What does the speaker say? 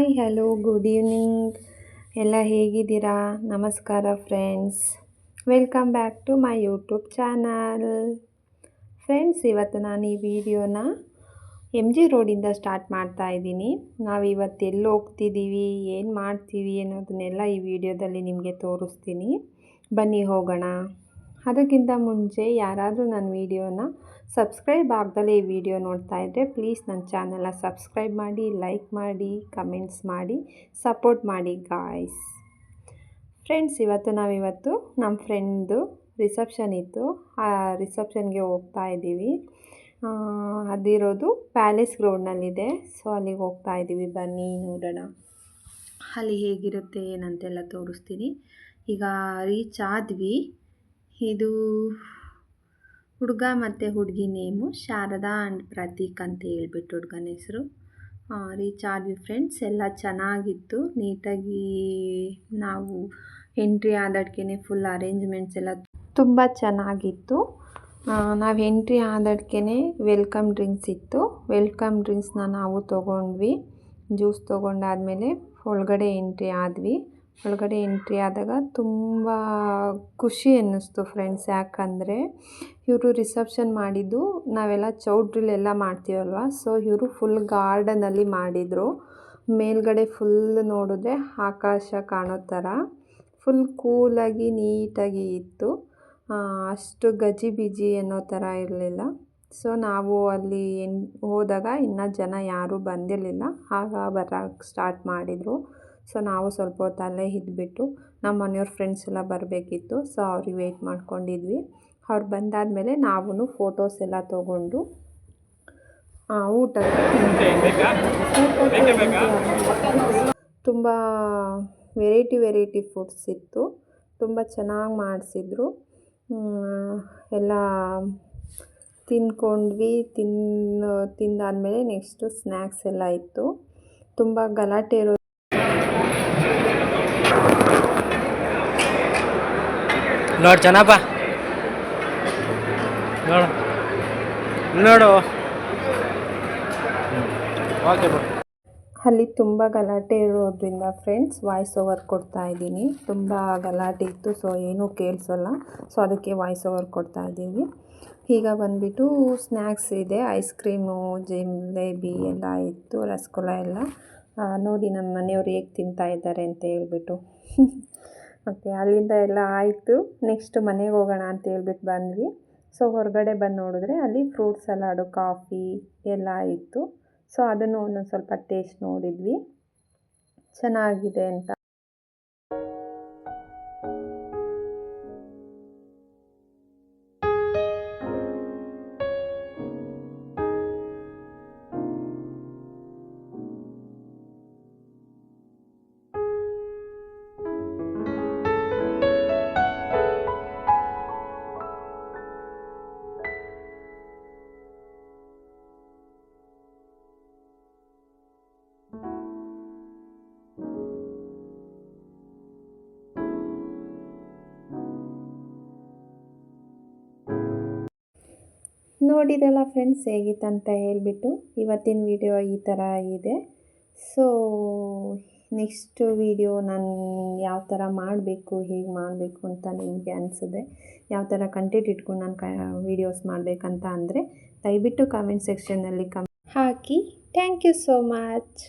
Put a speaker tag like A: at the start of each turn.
A: Hi hello good evening. ಎಲ್ಲ ಹೇಗಿದ್ದೀರಾ? ನಮಸ್ಕಾರ friends, welcome back to my YouTube channel. Friends, ಇವತ್ತು ನಾನು ಈ ವಿಡಿಯೋನ MG ರೋಡಿಂದ ಸ್ಟಾರ್ಟ್ ಮಾಡ್ತಾ ಇದ್ದೀನಿ. ನಾವು ಇವತ್ತು ಎಲ್ಲಿ ಹೋಗ್ತಿದ್ದೀವಿ, ಏನು ಮಾಡ್ತೀವಿ ಅನ್ನೋದನ್ನೆಲ್ಲ ಈ ವಿಡಿಯೋದಲ್ಲಿ ನಿಮಗೆ ತೋರಿಸ್ತೀನಿ. ಬನ್ನಿ ಹೋಗೋಣ. ಅದಕ್ಕಿಂತ ಮುಂಚೆ ಯಾರಾದರೂ ನನ್ನ ವಿಡಿಯೋನ ಸಬ್ಸ್ಕ್ರೈಬ್ ಆಗ್ದಲೇ ಈ ವಿಡಿಯೋ ನೋಡ್ತಾ ಇದ್ದರೆ ಪ್ಲೀಸ್ ನನ್ನ ಚಾನಲ್ನ ಸಬ್ಸ್ಕ್ರೈಬ್ ಮಾಡಿ, ಲೈಕ್ ಮಾಡಿ, ಕಮೆಂಟ್ಸ್ ಮಾಡಿ, ಸಪೋರ್ಟ್ ಮಾಡಿ ಗಾಯ್ಸ್. ಫ್ರೆಂಡ್ಸ್, ನಾವಿವತ್ತು ನಮ್ಮ ಫ್ರೆಂಡ್ದು ರಿಸೆಪ್ಷನ್ ಇತ್ತು. ಆ ರಿಸೆಪ್ಷನ್ಗೆ ಹೋಗ್ತಾ ಇದ್ದೀವಿ. ಅದಿರೋದು ಪ್ಯಾಲೇಸ್ ರೋಡ್ನಲ್ಲಿದೆ. ಸೊ ಅಲ್ಲಿಗೆ ಹೋಗ್ತಾ ಇದ್ದೀವಿ. ಬನ್ನಿ ನೋಡೋಣ ಅಲ್ಲಿ ಹೇಗಿರುತ್ತೆ ಏನಂತೆಲ್ಲ ತೋರಿಸ್ತೀನಿ. ಈಗ ರೀಚ್ ಆದ್ವಿ. ಇದು ಹುಡುಗ ಮತ್ತು ಹುಡುಗಿ ನೇಮು ಶಾರದಾ ಆ್ಯಂಡ್ ಪ್ರತೀಕ್ ಅಂತ ಹೇಳ್ಬಿಟ್ಟು ಹುಡುಗನ ಹೆಸರು. ರೀಚ್ ಆದ್ವಿ ಫ್ರೆಂಡ್ಸ್. ಎಲ್ಲ ಚೆನ್ನಾಗಿತ್ತು. ನೀಟಾಗಿ ನಾವು ಎಂಟ್ರಿ ಆದಡ್ಕೆ ಫುಲ್ ಅರೇಂಜ್ಮೆಂಟ್ಸ್ ಎಲ್ಲ ತುಂಬ ಚೆನ್ನಾಗಿತ್ತು. ನಾವು ಎಂಟ್ರಿ ಆದಡ್ಕೆ ವೆಲ್ಕಮ್ ಡ್ರಿಂಕ್ಸ್ ಇತ್ತು. ವೆಲ್ಕಮ್ ಡ್ರಿಂಕ್ಸ್ನ ನಾವು ತೊಗೊಂಡ್ವಿ. ಜ್ಯೂಸ್ ತೊಗೊಂಡಾದಮೇಲೆ ಒಳಗಡೆ ಎಂಟ್ರಿ ಆದ್ವಿ. ಒಳಗಡೆ ಎಂಟ್ರಿ ಆದಾಗ ತುಂಬ ಖುಷಿ ಅನ್ನಿಸ್ತು ಫ್ರೆಂಡ್ಸ್. ಯಾಕಂದರೆ ಇವರು ರಿಸೆಪ್ಷನ್ ಮಾಡಿದ್ದು ನಾವೆಲ್ಲ ಚೌಲ್ಟ್ರಿಲೆಲ್ಲ ಮಾಡ್ತೀವಲ್ವ. ಸೊ ಇವರು ಫುಲ್ ಗಾರ್ಡನಲ್ಲಿ ಮಾಡಿದರು. ಮೇಲ್ಗಡೆ ಫುಲ್ ನೋಡಿದ್ರೆ ಆಕಾಶ ಕಾಣೋ ಥರ ಫುಲ್ ಕೂಲಾಗಿ ನೀಟಾಗಿ ಇತ್ತು. ಅಷ್ಟು ಗಜಿಬಿಜಿ ಅನ್ನೋ ಥರ ಇರಲಿಲ್ಲ. ಸೊ ನಾವು ಅಲ್ಲಿ ಹೋದಾಗ ಇನ್ನೂ ಜನ ಯಾರೂ ಬಂದಿರಲಿಲ್ಲ. ಆಗ ಬರೋಕ್ಕೆ ಸ್ಟಾರ್ಟ್ ಮಾಡಿದರು. ಸೊ ನಾವು ಸ್ವಲ್ಪ ಹೊತ್ತು ಅಲ್ಲೇ ಇದ್ಬಿಟ್ಟು ನಮ್ಮ ಮನೆಯವ್ರ ಫ್ರೆಂಡ್ಸ್ ಎಲ್ಲ ಬರಬೇಕಿತ್ತು. ಸೊ ಅವ್ರಿಗೆ ವೆಯ್ಟ್ ಮಾಡ್ಕೊಂಡಿದ್ವಿ. ಅವ್ರು ಬಂದಾದಮೇಲೆ ನಾವು ಫೋಟೋಸ್ ಎಲ್ಲ ತೊಗೊಂಡು ತುಂಬ ವೆರೈಟಿ ಫುಡ್ಸ್ ಇತ್ತು. ತುಂಬ ಚೆನ್ನಾಗಿ ಮಾಡಿಸಿದ್ರು. ಎಲ್ಲ ತಿಂದ್ಕೊಂಡ್ವಿ. ತಿಂದಾದಮೇಲೆ ನೆಕ್ಸ್ಟು ಸ್ನ್ಯಾಕ್ಸ್ ಎಲ್ಲ ಇತ್ತು. ತುಂಬ ಗಲಾಟೆ ಇರೋ
B: ನೋಡು ಚೆನ್ನಪ್ಪ, ನೋಡು ಓಕೆ.
A: ಅಲ್ಲಿ ತುಂಬ ಗಲಾಟೆ ಇರೋದ್ರಿಂದ ಫ್ರೆಂಡ್ಸ್ ವಾಯ್ಸ್ ಓವರ್ ಕೊಡ್ತಾ ಇದ್ದೀನಿ. ತುಂಬ ಗಲಾಟೆ ಇತ್ತು. ಸೊ ಏನೂ ಕೇಳಿಸಲ್ಲ. ಸೊ ಅದಕ್ಕೆ ವಾಯ್ಸ್ ಓವರ್ ಕೊಡ್ತಾ ಇದ್ದೀವಿ. ಈಗ ಬಂದುಬಿಟ್ಟು ಸ್ನ್ಯಾಕ್ಸ್ ಇದೆ. ಐಸ್ ಕ್ರೀಮು, ಜಿಲೇಬಿ ಎಲ್ಲ ಇತ್ತು. ರಸಗುಲ್ಲ ಎಲ್ಲ ನೋಡಿ ನಮ್ಮ ಮನೆಯವ್ರು ಹೇಗೆ ತಿಂತಾ ಇದ್ದಾರೆ ಅಂತ ಹೇಳ್ಬಿಟ್ಟು. ಓಕೆ, ಅಲ್ಲಿಂದ ಎಲ್ಲ ಆಯಿತು. ನೆಕ್ಸ್ಟ್ ಮನೆಗೆ ಹೋಗೋಣ ಅಂತ ಹೇಳ್ಬಿಟ್ಟು ಬಂದ್ವಿ. ಸೊ ಹೊರಗಡೆ ಬಂದು ನೋಡಿದ್ರೆ ಅಲ್ಲಿ ಫ್ರೂಟ್ ಸಲಾಡು, ಕಾಫಿ ಎಲ್ಲ ಇತ್ತು. ಸೊ ಅದನ್ನು ಒಂದೊಂದು ಸ್ವಲ್ಪ ಟೇಸ್ಟ್ ನೋಡಿದ್ವಿ, ಚೆನ್ನಾಗಿದೆ ಅಂತ. ನೋಡಿದ್ರಲ್ಲ ಫ್ರೆಂಡ್ಸ್ ಹೇಗಿತ್ತಂತ ಹೇಳ್ಬಿಟ್ಟು. ಇವತ್ತಿನ ವಿಡಿಯೋ ಈ ಥರ ಇದೆ. ಸೊ ನೆಕ್ಸ್ಟ್ ವಿಡಿಯೋ ನಾನು ಯಾವ ಥರ ಮಾಡಬೇಕು, ಹೇಗೆ ಮಾಡಬೇಕು ಅಂತ ನಿಮಗೆ ಅನಿಸಿದೆ, ಯಾವ ಥರ ಕಂಟೆಂಟ್ ಇಟ್ಕೊಂಡು ನಾನು ವೀಡಿಯೋಸ್ ಮಾಡಬೇಕಂತ ಅಂದರೆ ದಯವಿಟ್ಟು ಕಾಮೆಂಟ್ ಸೆಕ್ಷನ್ನಲ್ಲಿ ಹಾಕಿ. Thank you so much.